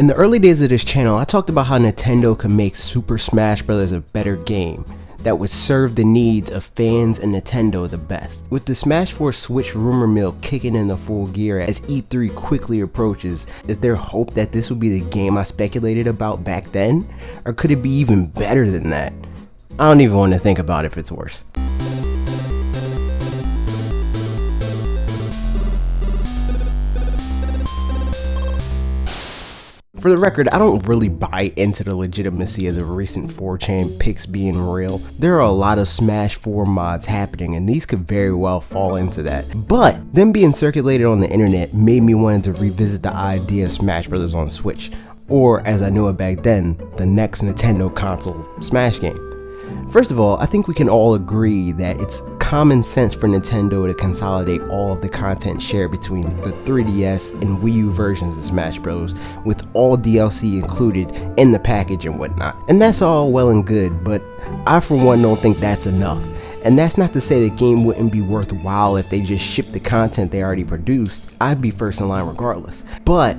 In the early days of this channel, I talked about how Nintendo could make Super Smash Bros. A better game that would serve the needs of fans and Nintendo the best. With the Smash 4 Switch rumor mill kicking into full gear as E3 quickly approaches, is there hope that this will be the game I speculated about back then? Or could it be even better than that? I don't even want to think about if it's worse. For the record, I don't really buy into the legitimacy of the recent 4chan pics being real. There are a lot of Smash 4 mods happening and these could very well fall into that. But them being circulated on the internet made me want to revisit the idea of Smash Bros. On Switch, or as I knew it back then, the next Nintendo console Smash game. First of all, I think we can all agree that it's common sense for Nintendo to consolidate all of the content shared between the 3DS and Wii U versions of Smash Bros. With all DLC included in the package and whatnot. And that's all well and good, but I for one don't think that's enough. And that's not to say the game wouldn't be worthwhile if they just shipped the content they already produced. I'd be first in line regardless. But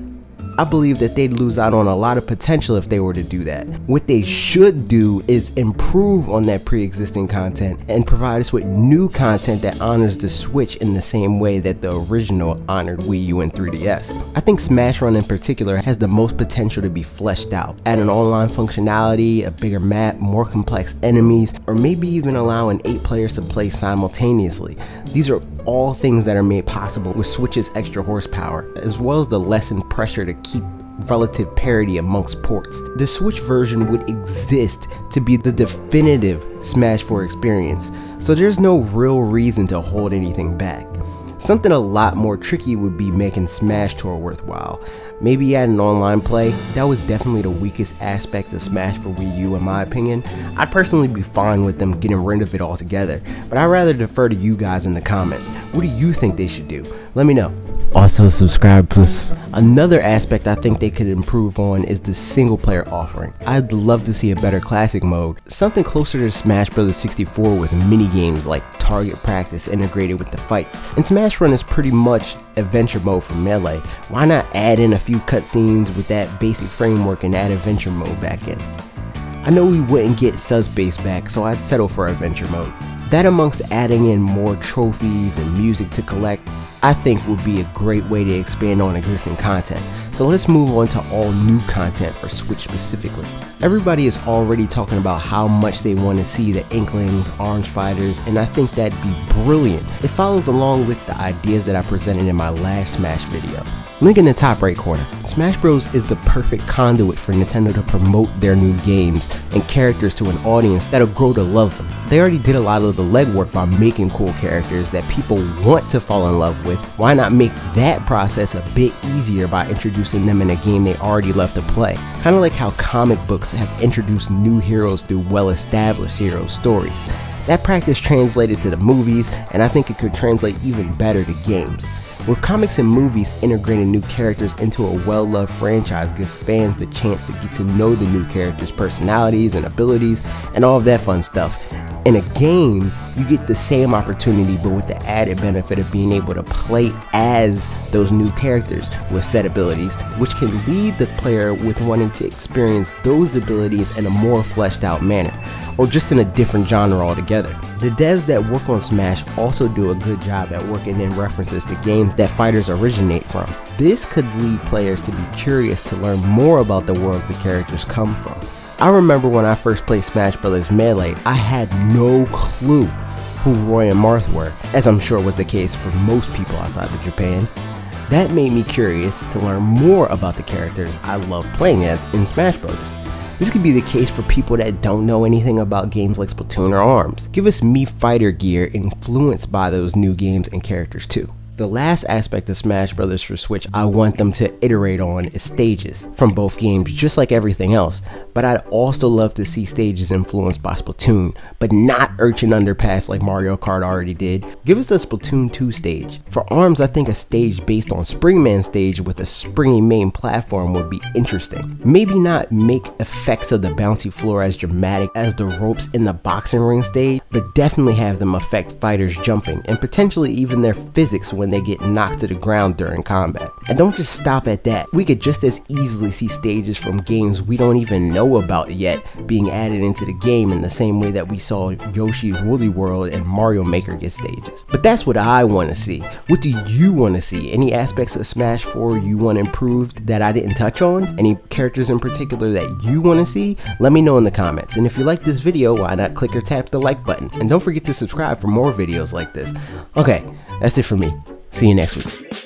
I believe that they'd lose out on a lot of potential if they were to do that. What they should do is improve on that pre-existing content and provide us with new content that honors the Switch in the same way that the original honored Wii U and 3DS. I think Smash Run in particular has the most potential to be fleshed out. Add an online functionality, a bigger map, more complex enemies, or maybe even allowing 8 players to play simultaneously. These are all things that are made possible with Switch's extra horsepower, as well as the lessened pressure to keep relative parity amongst ports. The Switch version would exist to be the definitive Smash 4 experience, so there's no real reason to hold anything back. Something a lot more tricky would be making Smash Tour worthwhile. Maybe add an online play. That was definitely the weakest aspect of Smash for Wii U in my opinion. I'd personally be fine with them getting rid of it altogether, but I'd rather defer to you guys in the comments. What do you think they should do? Let me know. Also subscribe please. Another aspect I think they could improve on is the single player offering. I'd love to see a better classic mode, something closer to Smash Bros. 64 with mini games like target practice integrated with the fights. And Smash Run is pretty much adventure mode for Melee. Why not add in a few cutscenes with that basic framework and add adventure mode back in? I know we wouldn't get subspace back, so I'd settle for adventure mode. That amongst adding in more trophies and music to collect, I think would be a great way to expand on existing content. So let's move on to all new content for Switch specifically. Everybody is already talking about how much they want to see the Inklings, Orange Fighters, and I think that'd be brilliant. It follows along with the ideas that I presented in my last Smash video. Link in the top right corner. Smash Bros. Is the perfect conduit for Nintendo to promote their new games and characters to an audience that'll grow to love them. They already did a lot of the legwork by making cool characters that people want to fall in love with. Why not make that process a bit easier by introducing them in a game they already love to play? Kind of like how comic books have introduced new heroes through well-established hero stories. That practice translated to the movies, and I think it could translate even better to games. With comics and movies integrating new characters into a well-loved franchise gives fans the chance to get to know the new characters' personalities and abilities and all of that fun stuff. In a game, you get the same opportunity but with the added benefit of being able to play as those new characters with set abilities, which can lead the player with wanting to experience those abilities in a more fleshed out manner, or just in a different genre altogether. The devs that work on Smash also do a good job at working in references to games that fighters originate from. This could lead players to be curious to learn more about the worlds the characters come from. I remember when I first played Smash Bros. Melee, I had no clue who Roy and Marth were, as I'm sure was the case for most people outside of Japan. That made me curious to learn more about the characters I love playing as in Smash Bros. This could be the case for people that don't know anything about games like Splatoon or ARMS. Give us Mii Fighter gear influenced by those new games and characters too. The last aspect of Smash Bros. For Switch I want them to iterate on is stages from both games, just like everything else, but I'd also love to see stages influenced by Splatoon, but not Urchin Underpass like Mario Kart already did. Give us a Splatoon 2 stage. For ARMS, I think a stage based on Springman stage with a springy main platform would be interesting. Maybe not make effects of the bouncy floor as dramatic as the ropes in the boxing ring stage, but definitely have them affect fighters jumping and potentially even their physics when they get knocked to the ground during combat. And don't just stop at that. We could just as easily see stages from games we don't even know about yet being added into the game in the same way that we saw Yoshi's Woolly World and Mario Maker get stages. But that's what I want to see. What do you want to see? Any aspects of Smash 4 you want improved that I didn't touch on? Any characters in particular that you want to see? Let me know in the comments. And if you like this video, why not click or tap the like button? And don't forget to subscribe for more videos like this. Okay, that's it for me. See you next week.